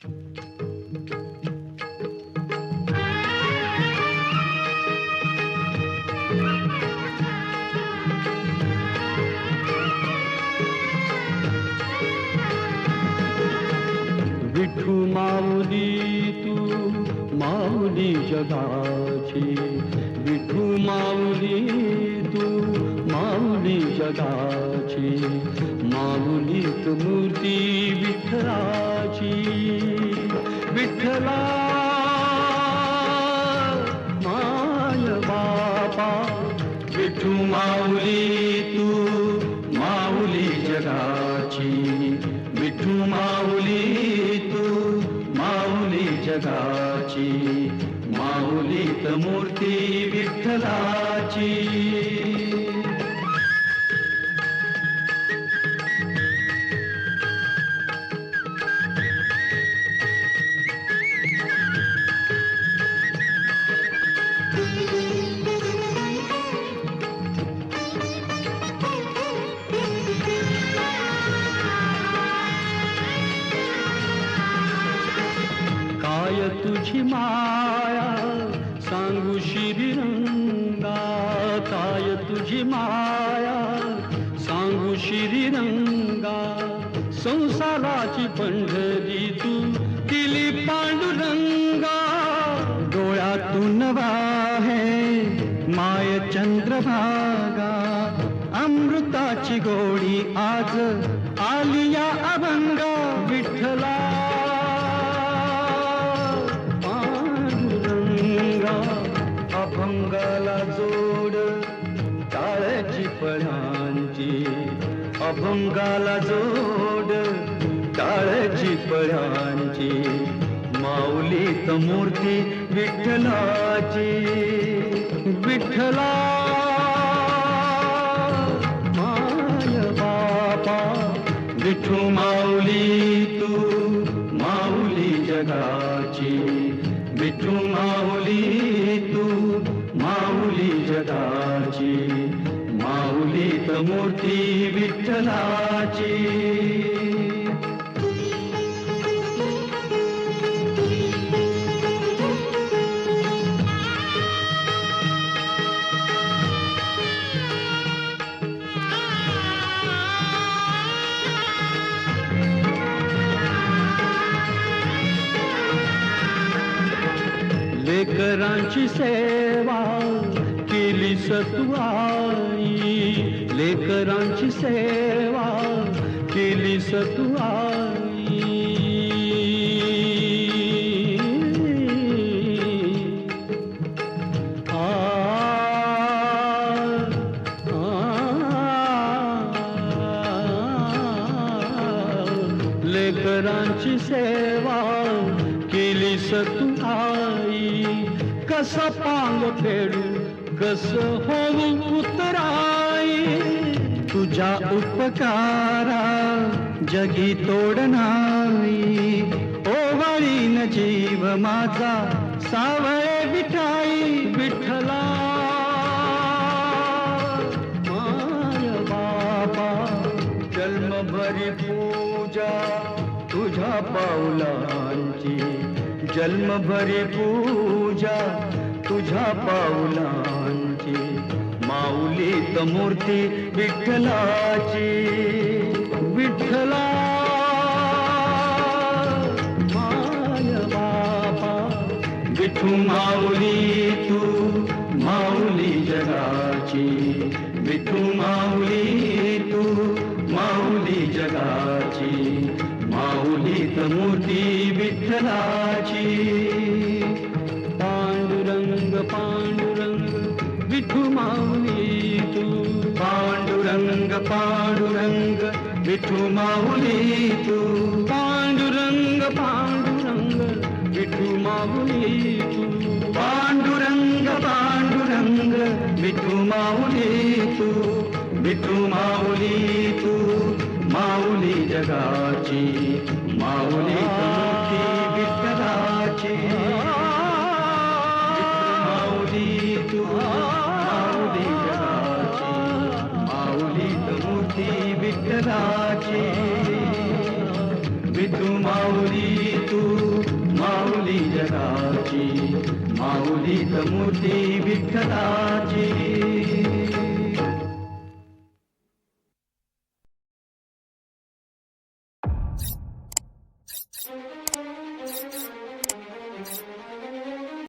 विठू माऊली तू माऊली जगाची, विठू माऊली तू माऊली जगाची, माऊलीत मूर्ती विठ्ठलाची. विठ्ठला माय बापा, विठू माऊली तू माऊली जगाची, विठू माऊली तू माऊली जगाची, माऊलीत मूर्ती विठ्ठलाची. काय तुझी माया सांगू श्रीरंगा, काय तुझी माया सांगू श्रीरंगा, संसाराची पंढरी तू दिली पांडुरंगा. डोळ्यातून वाहे माय चंद्रभागा, अमृताची गोडी आज आली या अभंगा. विठ्ठला अभंगाला जोड टाळ्याची पळ्यांची, अभंगाला जोड टाळ्याची पळ्यांची, माऊलीत मूर्ती विठ्ठलाची. विठ्ठला माय बापा, विठू माऊली तू माऊली जगाची, विठू माऊली तू माऊली जगाची, माऊलीत मूर्ती विठ्ठलाची. लेकरांची सेवा केली तू आई, लेकरांची सेवा केली तू आई. लेकरांची सेवा केली तू आई, कस पांग फेडू कस होऊ उतराई. तुझ्या उपकारा जगी तोड नाही, ओवाळीन जीव माझा सावळे विठाई. विठ्ठला माय बापा, जन्मभरी पूजा तुझ्या पाऊलांची, जन्मभरी पूजा तुझ्या पाऊलांची, माऊलीत मूर्ती विठ्ठलाची. विठ्ठला माय बापा, विठू माऊली तू माऊली जगाची, विठू माऊली तू माऊली जगाची, माऊलीत मूर्ती विठ्ठलाची. पांडुरंग पांडुरंग विठू माऊली तू, पांडुरंग पांडुरंग विठू माऊली तू, पांडुरंग पांडुरंग विठू माऊली तू, पांडुरंग पांडुरंग विठू माऊली तू, विठू माऊली तू माऊली जगाची, माऊली मूर्ती विठ्ठलाची. माऊली तू माऊली जगाची, माऊलीत मूर्ती विठ्ठलाची. विठू माऊली तू जगाची, माऊलीत मूर्ती विठ्ठलाची.